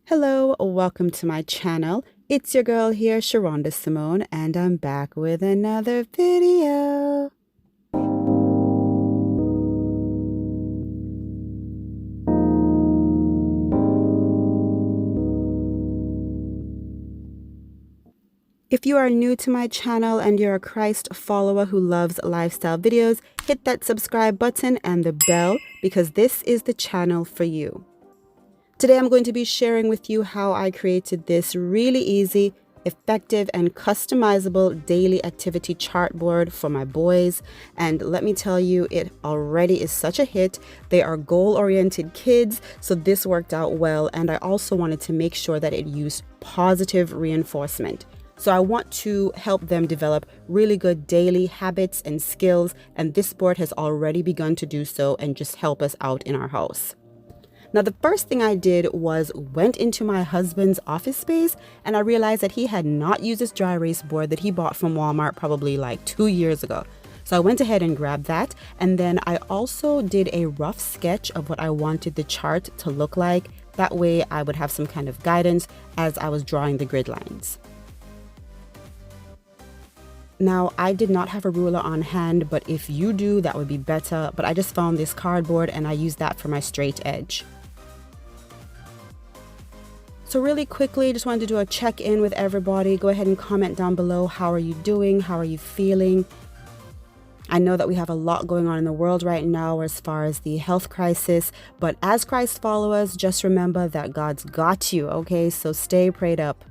Hello, welcome to my channel. It's your girl here, Sherunda Simone, and I'm back with another video. If you are new to my channel and you're a Christ follower who loves lifestyle videos, hit that subscribe button and the bell because this is the channel for you. Today I'm going to be sharing with you how I created this really easy, effective, and customizable daily activity chart board for my boys. And let me tell you, it already is such a hit. They are goal-oriented kids, so this worked out well. And I also wanted to make sure that it used positive reinforcement. So I want to help them develop really good daily habits and skills, and this board has already begun to do so and just help us out in our house. Now, the first thing I did was went into my husband's office space, and I realized that he had not used this dry erase board that he bought from Walmart probably like 2 years ago. So I went ahead and grabbed that, and then I also did a rough sketch of what I wanted the chart to look like. That way I would have some kind of guidance as I was drawing the grid lines. Now, I did not have a ruler on hand, but if you do, that would be better. But I just found this cardboard and I used that for my straight edge. So really quickly, just wanted to do a check-in with everybody. Go ahead and comment down below. How are you doing? How are you feeling? I know that we have a lot going on in the world right now as far as the health crisis, but as Christ followers, just remember that God's got you, okay? So stay prayed up.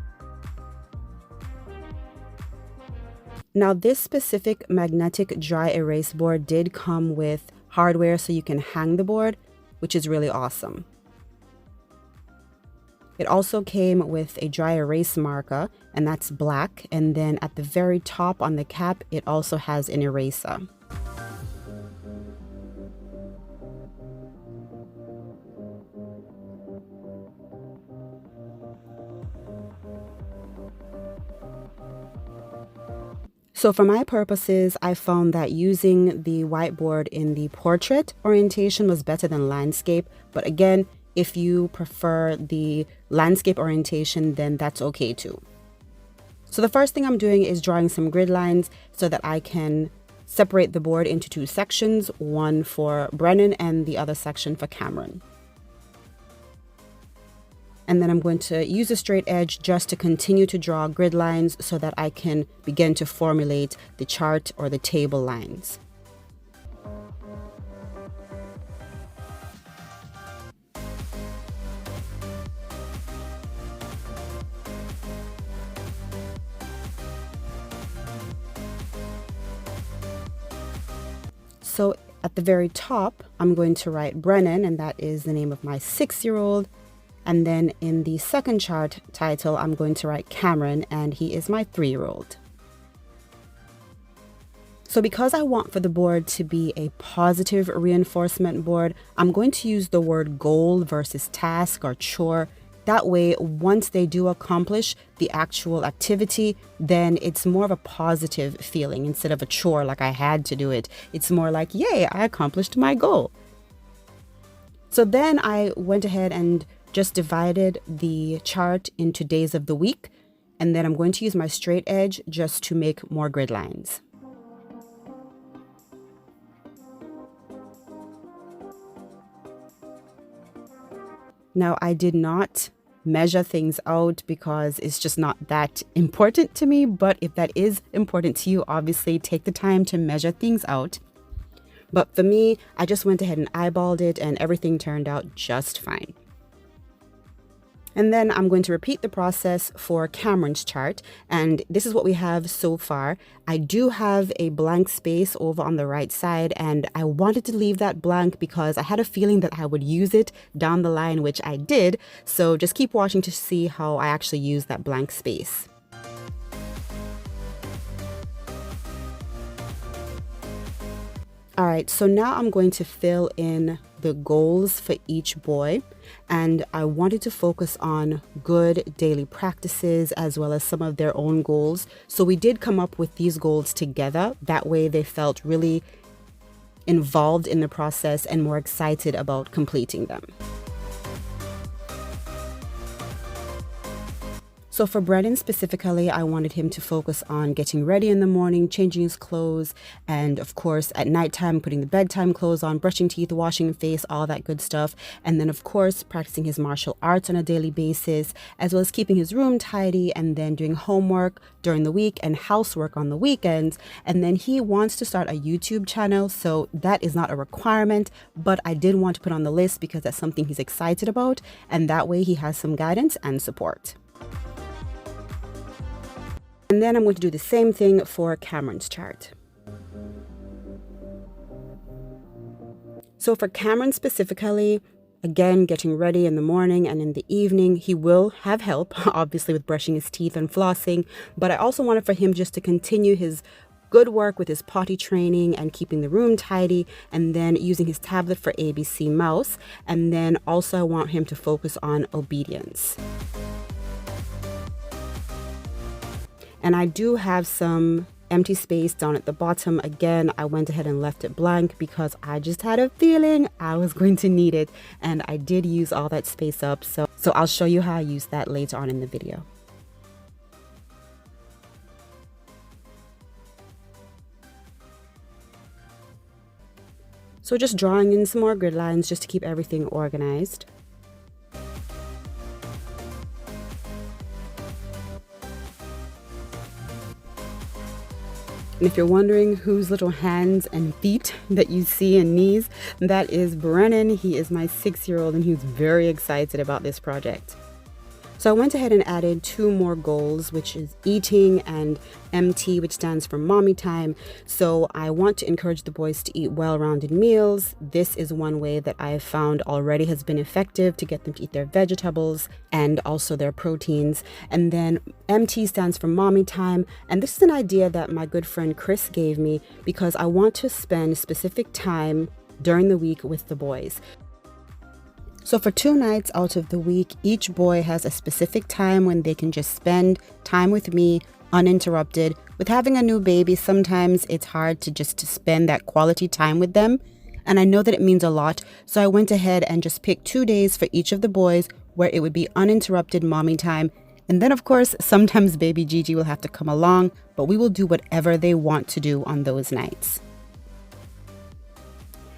Now, this specific magnetic dry erase board did come with hardware so you can hang the board, which is really awesome. It also came with a dry erase marker, and that's black. And then at the very top on the cap, it also has an eraser. So for my purposes, I found that using the whiteboard in the portrait orientation was better than landscape. But again, if you prefer the landscape orientation, then that's okay too. So the first thing I'm doing is drawing some grid lines so that I can separate the board into two sections, one for Brennan and the other section for Cameron. And then I'm going to use a straight edge just to continue to draw grid lines so that I can begin to formulate the chart or the table lines. So at the very top, I'm going to write Brennan, and that is the name of my 6-year-old. And then in the second chart title, I'm going to write Cameron, and he is my 3-year-old. So because I want for the board to be a positive reinforcement board, I'm going to use the word goal versus task or chore. That way, once they do accomplish the actual activity, then it's more of a positive feeling instead of a chore like I had to do it. It's more like, yay, I accomplished my goal. So then I went ahead and just divided the chart into days of the week, and then I'm going to use my straight edge just to make more grid lines. Now, I did not measure things out because it's just not that important to me, but if that is important to you, obviously take the time to measure things out. But for me, I just went ahead and eyeballed it and everything turned out just fine. And then I'm going to repeat the process for Cameron's chart. And this is what we have so far. I do have a blank space over on the right side, and I wanted to leave that blank because I had a feeling that I would use it down the line, which I did. So just keep watching to see how I actually use that blank space. All right, so now I'm going to fill in the goals for each boy, and I wanted to focus on good daily practices as well as some of their own goals. So we did come up with these goals together. That way they felt really involved in the process and more excited about completing them. So for Brennan specifically, I wanted him to focus on getting ready in the morning, changing his clothes, and of course at nighttime, putting the bedtime clothes on, brushing teeth, washing face, all that good stuff. And then of course, practicing his martial arts on a daily basis, as well as keeping his room tidy and then doing homework during the week and housework on the weekends. And then he wants to start a YouTube channel. So that is not a requirement, but I did want to put on the list because that's something he's excited about. And that way he has some guidance and support. And then I'm going to do the same thing for Cameron's chart. So for Cameron specifically, again, getting ready in the morning and in the evening, he will have help, obviously, with brushing his teeth and flossing. But I also wanted for him just to continue his good work with his potty training and keeping the room tidy, and then using his tablet for ABC Mouse. And then also I want him to focus on obedience. And I do have some empty space down at the bottom. Again, I went ahead and left it blank because I just had a feeling I was going to need it. And I did use all that space up. So I'll show you how I use that later on in the video. So just drawing in some more grid lines just to keep everything organized. And if you're wondering whose little hands and feet that you see and knees, that is Brennan. He is my 6-year-old and he's very excited about this project. So I went ahead and added 2 more goals, which is eating and MT, which stands for mommy time. So I want to encourage the boys to eat well-rounded meals. This is one way that I have found already has been effective to get them to eat their vegetables and also their proteins. And then MT stands for mommy time. And this is an idea that my good friend Chris gave me because I want to spend specific time during the week with the boys. So for 2 nights out of the week, each boy has a specific time when they can just spend time with me uninterrupted. With having a new baby, sometimes it's hard to spend that quality time with them. And I know that it means a lot. So I went ahead and just picked 2 days for each of the boys where it would be uninterrupted mommy time. And then of course, sometimes baby Gigi will have to come along, but we will do whatever they want to do on those nights.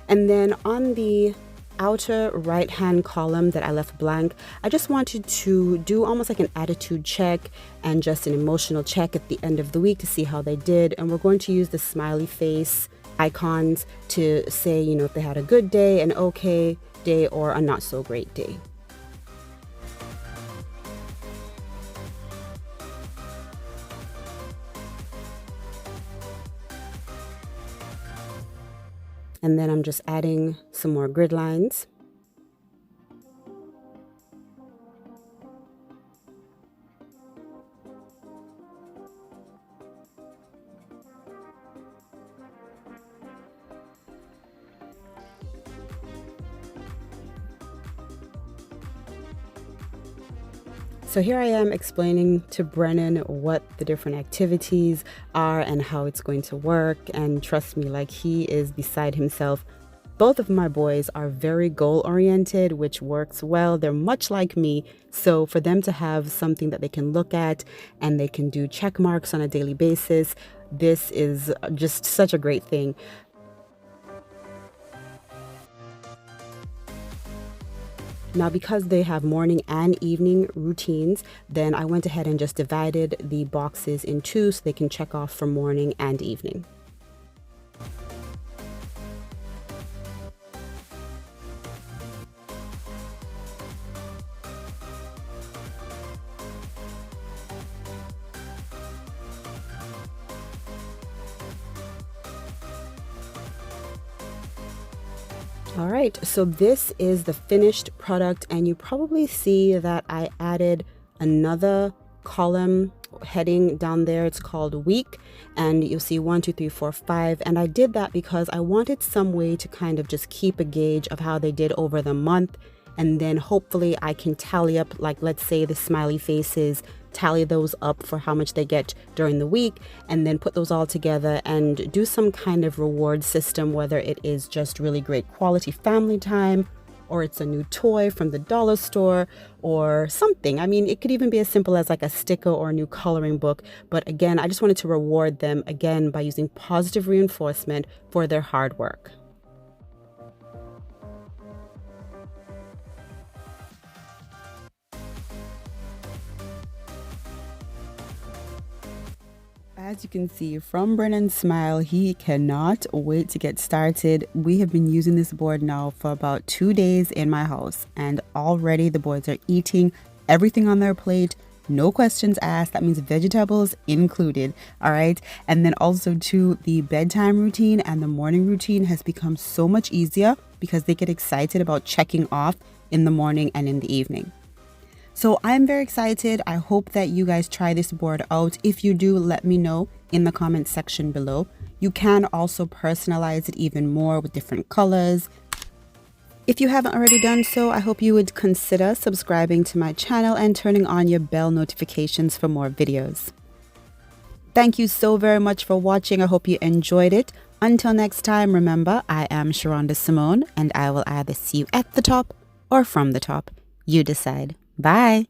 And then on the outer right hand column that I left blank, I just wanted to do almost like an attitude check and just an emotional check at the end of the week to see how they did. And we're going to use the smiley face icons to say, you know, if they had a good day, an okay day, or a not so great day. And then I'm just adding some more grid lines. So here I am explaining to Brennan what the different activities are and how it's going to work. And trust me, like, he is beside himself. Both of my boys are very goal-oriented, which works well. They're much like me. So for them to have something that they can look at and they can do check marks on a daily basis, this is just such a great thing. Now, because they have morning and evening routines, then I went ahead and just divided the boxes in 2 so they can check off for morning and evening. All right, so this is the finished product, and you probably see that I added another column heading down there. It's called week, and you'll see 1, 2, 3, 4, 5. And I did that because I wanted some way to kind of just keep a gauge of how they did over the month. And then hopefully I can tally up, like, let's say the smiley faces, tally those up for how much they get during the week, and then put those all together and do some kind of reward system, whether it is just really great quality family time or it's a new toy from the dollar store or something. I mean, it could even be as simple as like a sticker or a new coloring book. But again, I just wanted to reward them again by using positive reinforcement for their hard work. As you can see from Brennan's smile, he cannot wait to get started. We have been using this board now for about 2 days in my house, and already the boys are eating everything on their plate. No questions asked. That means vegetables included. All right. And then also too, the bedtime routine and the morning routine has become so much easier because they get excited about checking off in the morning and in the evening. So I'm very excited. I hope that you guys try this board out. If you do, let me know in the comment section below. You can also personalize it even more with different colors. If you haven't already done so, I hope you would consider subscribing to my channel and turning on your bell notifications for more videos. Thank you so very much for watching. I hope you enjoyed it. Until next time, remember, I am Sherunda Simone, and I will either see you at the top or from the top. You decide. Bye.